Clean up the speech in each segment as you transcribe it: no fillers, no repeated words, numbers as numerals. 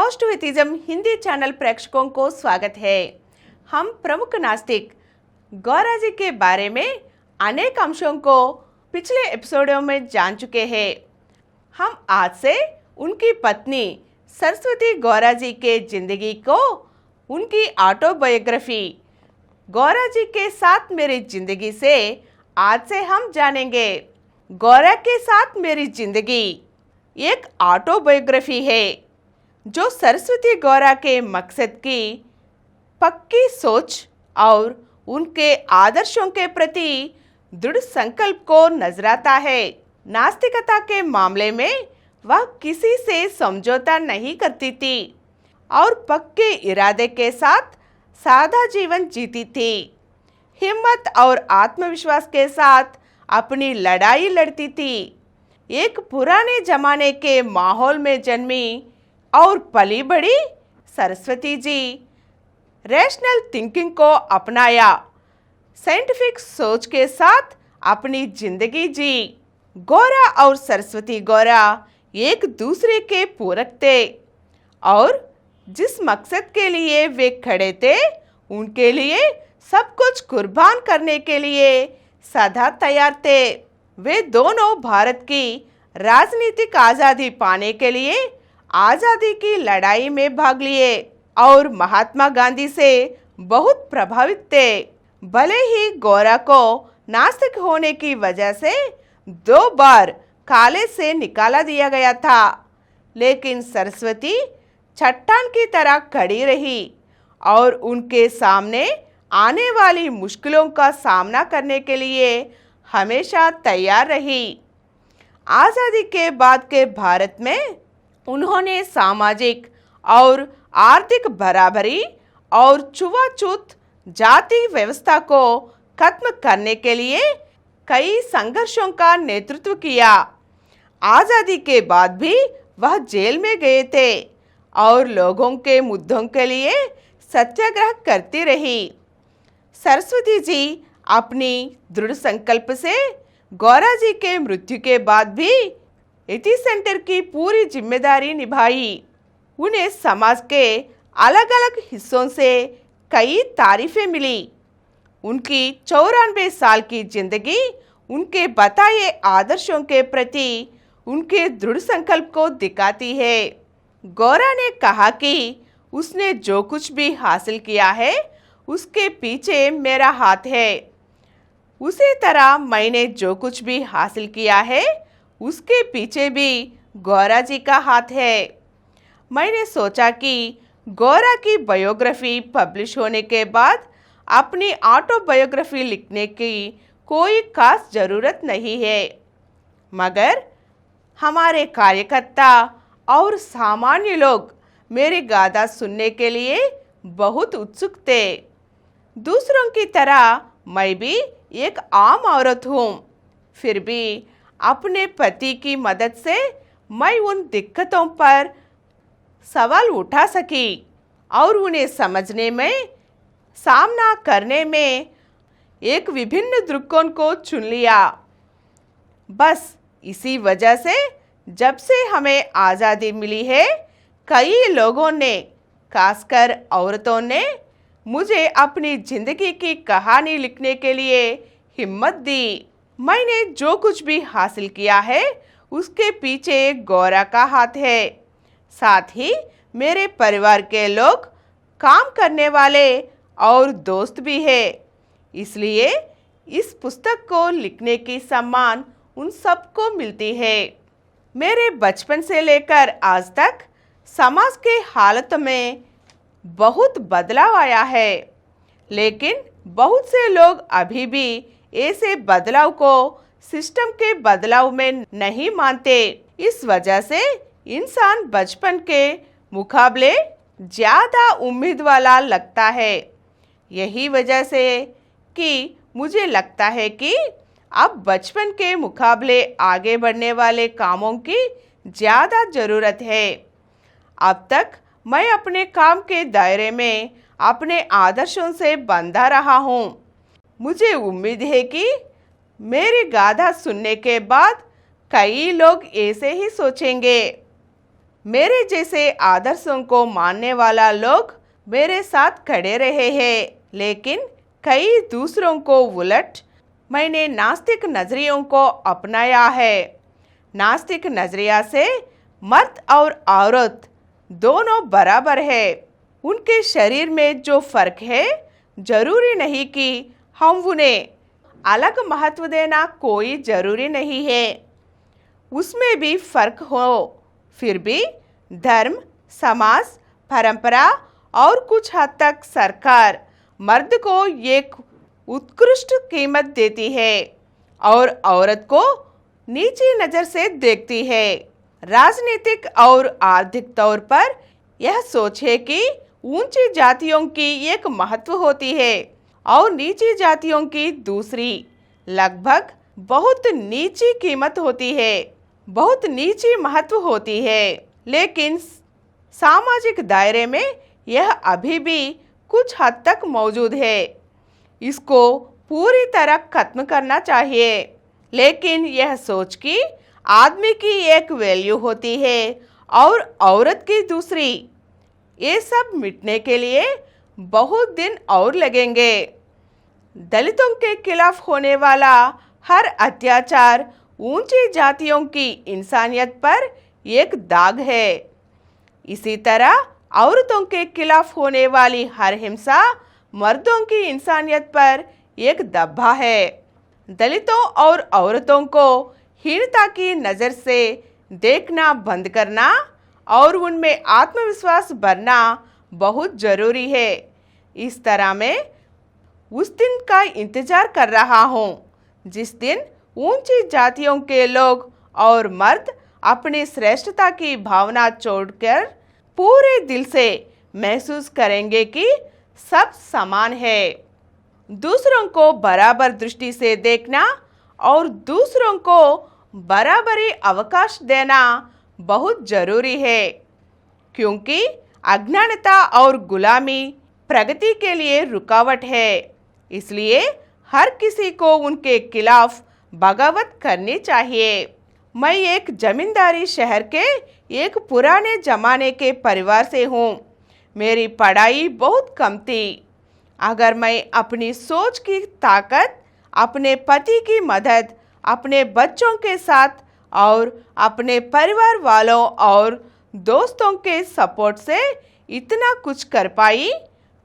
Positivism Hindi channel प्रेक्षकों को स्वागत है। हम प्रमुख नास्तिक गौरा जी के बारे में अनेक अंशों को पिछले एपिसोडों में जान चुके हैं। हम आज से उनकी पत्नी सरस्वती गौरा जी के जिंदगी को, उनकी ऑटोबायोग्राफी गौरा जी के साथ मेरी जिंदगी से आज से हम जानेंगे। गौरा के साथ मेरी जिंदगी एक ऑटोबायोग्राफी है जो सरस्वती गौरा के मकसद की पक्की सोच और उनके आदर्शों के प्रति दृढ़ संकल्प को नजराता है। नास्तिकता के मामले में वह किसी से समझौता नहीं करती थी और पक्के इरादे के साथ सादा जीवन जीती थी। हिम्मत और आत्मविश्वास के साथ अपनी लड़ाई लड़ती थी। एक पुराने जमाने के माहौल में जन्मी और पली बड़ी सरस्वती जी रैशनल थिंकिंग को अपनाया, साइंटिफिक सोच के साथ अपनी जिंदगी जी। गौरा और सरस्वती गौरा एक दूसरे के पूरक थे और जिस मकसद के लिए वे खड़े थे उनके लिए सब कुछ कुर्बान करने के लिए सदा तैयार थे। वे दोनों भारत की राजनीतिक आज़ादी पाने के लिए आज़ादी की लड़ाई में भाग लिए और महात्मा गांधी से बहुत प्रभावित थे। भले ही गौरा को नास्तिक होने की वजह से 2 बार कॉलेज से निकाला दिया गया था, लेकिन सरस्वती चट्टान की तरह खड़ी रही और उनके सामने आने वाली मुश्किलों का सामना करने के लिए हमेशा तैयार रही। आज़ादी के बाद के भारत में उन्होंने सामाजिक और आर्थिक बराबरी और छुआछूत जाति व्यवस्था को खत्म करने के लिए कई संघर्षों का नेतृत्व किया। आज़ादी के बाद भी वह जेल में गए थे और लोगों के मुद्दों के लिए सत्याग्रह करती रही। सरस्वती जी अपनी दृढ़ संकल्प से गौरा जी के मृत्यु के बाद भी इति सेंटर की पूरी जिम्मेदारी निभाई। उन्हें समाज के अलग अलग हिस्सों से कई तारीफें मिली। उनकी 94 साल की जिंदगी उनके बताए आदर्शों के प्रति उनके दृढ़ संकल्प को दिखाती है। गौरा ने कहा कि उसने जो कुछ भी हासिल किया है उसके पीछे मेरा हाथ है। उसी तरह मैंने जो कुछ भी हासिल किया है उसके पीछे भी गौरा जी का हाथ है। मैंने सोचा कि गौरा की बायोग्राफी पब्लिश होने के बाद अपनी ऑटोबायोग्राफी लिखने की कोई खास ज़रूरत नहीं है, मगर हमारे कार्यकर्ता और सामान्य लोग मेरी गाथा सुनने के लिए बहुत उत्सुक थे। दूसरों की तरह मैं भी एक आम औरत हूँ, फिर भी अपने पति की मदद से मैं उन दिक्कतों पर सवाल उठा सकी और उन्हें समझने में, सामना करने में एक विभिन्न दृष्टिकोण को चुन लिया। बस इसी वजह से जब से हमें आज़ादी मिली है, कई लोगों ने, खासकर औरतों ने, मुझे अपनी जिंदगी की कहानी लिखने के लिए हिम्मत दी। मैंने जो कुछ भी हासिल किया है उसके पीछे गौरा का हाथ है। साथ ही मेरे परिवार के लोग, काम करने वाले और दोस्त भी है। इसलिए इस पुस्तक को लिखने की सम्मान उन सबको मिलती है। मेरे बचपन से लेकर आज तक समाज के हालत में बहुत बदलाव आया है, लेकिन बहुत से लोग अभी भी ऐसे बदलाव को सिस्टम के बदलाव में नहीं मानते। इस वजह से इंसान बचपन के मुकाबले ज़्यादा उम्मीद वाला लगता है। यही वजह से कि मुझे लगता है कि अब बचपन के मुकाबले आगे बढ़ने वाले कामों की ज़्यादा ज़रूरत है। अब तक मैं अपने काम के दायरे में अपने आदर्शों से बंधा रहा हूँ। मुझे उम्मीद है कि मेरी गाथा सुनने के बाद कई लोग ऐसे ही सोचेंगे। मेरे जैसे आदर्शों को मानने वाला लोग मेरे साथ खड़े रहे हैं, लेकिन कई दूसरों को उलट मैंने नास्तिक नजरियों को अपनाया है। नास्तिक नजरिया से मर्द और औरत दोनों बराबर है। उनके शरीर में जो फर्क है, जरूरी नहीं कि हम उन्हें अलग महत्व देना कोई जरूरी नहीं है। उसमें भी फर्क हो, फिर भी धर्म, समाज, परंपरा और कुछ हद तक सरकार मर्द को एक उत्कृष्ट कीमत देती है और औरत को नीची नज़र से देखती है। राजनीतिक और आर्थिक तौर पर यह सोच है कि ऊंची जातियों की एक महत्व होती है और नीची जातियों की दूसरी, लगभग बहुत नीची कीमत होती है, बहुत नीची महत्व होती है। लेकिन सामाजिक दायरे में यह अभी भी कुछ हद तक मौजूद है। इसको पूरी तरह खत्म करना चाहिए। लेकिन यह सोच कि आदमी की एक वैल्यू होती है और औरत की दूसरी, ये सब मिटने के लिए बहुत दिन और लगेंगे। दलितों के खिलाफ होने वाला हर अत्याचार ऊंची जातियों की इंसानियत पर एक दाग है। इसी तरह औरतों के खिलाफ होने वाली हर हिंसा मर्दों की इंसानियत पर एक धब्बा है। दलितों और औरतों को हीनता की नज़र से देखना बंद करना और उनमें आत्मविश्वास भरना बहुत ज़रूरी है। इस तरह मैं उस दिन का इंतज़ार कर रहा हूँ जिस दिन ऊंची जातियों के लोग और मर्द अपनी श्रेष्ठता की भावना छोड़कर पूरे दिल से महसूस करेंगे कि सब समान है। दूसरों को बराबर दृष्टि से देखना और दूसरों को बराबरी अवकाश देना बहुत जरूरी है, क्योंकि अज्ञानता और गुलामी प्रगति के लिए रुकावट है। इसलिए हर किसी को उनके खिलाफ बगावत करनी चाहिए। मैं एक जमींदारी शहर के एक पुराने जमाने के परिवार से हूँ। मेरी पढ़ाई बहुत कम थी। अगर मैं अपनी सोच की ताकत, अपने पति की मदद, अपने बच्चों के साथ और अपने परिवार वालों और दोस्तों के सपोर्ट से इतना कुछ कर पाई,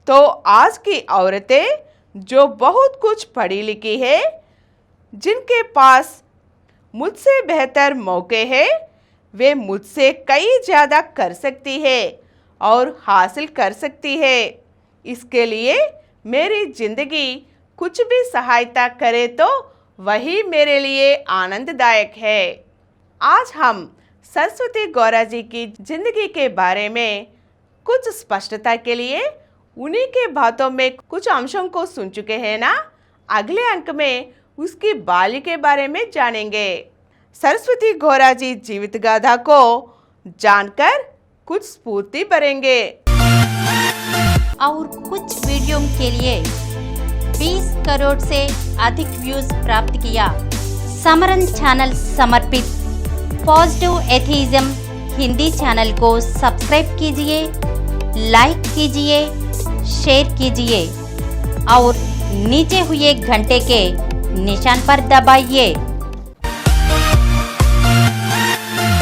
तो आज की औरतें जो बहुत कुछ पढ़ी लिखी है, जिनके पास मुझसे बेहतर मौके हैं, वे मुझसे कई ज़्यादा कर सकती है और हासिल कर सकती है। इसके लिए मेरी जिंदगी कुछ भी सहायता करे तो वही मेरे लिए आनंददायक है। आज हम सरस्वती गौरा जी की जिंदगी के बारे में कुछ स्पष्टता के लिए उन्हीं के बातों में कुछ अंशों को सुन चुके हैं ना। अगले अंक में उसकी बाल्य के बारे में जानेंगे। सरस्वती गौरा जी जीवित गाथा को जानकर कुछ स्फूर्ति भरेंगे। और कुछ वीडियो के लिए 20 करोड़ से अधिक व्यूज प्राप्त किया। समरन चैनल समर्पित पॉजिटिव एथीज्म हिंदी चैनल को सब्सक्राइब कीजिए, लाइक कीजिए, शेयर कीजिए और नीचे हुए घंटे के निशान पर दबाइए।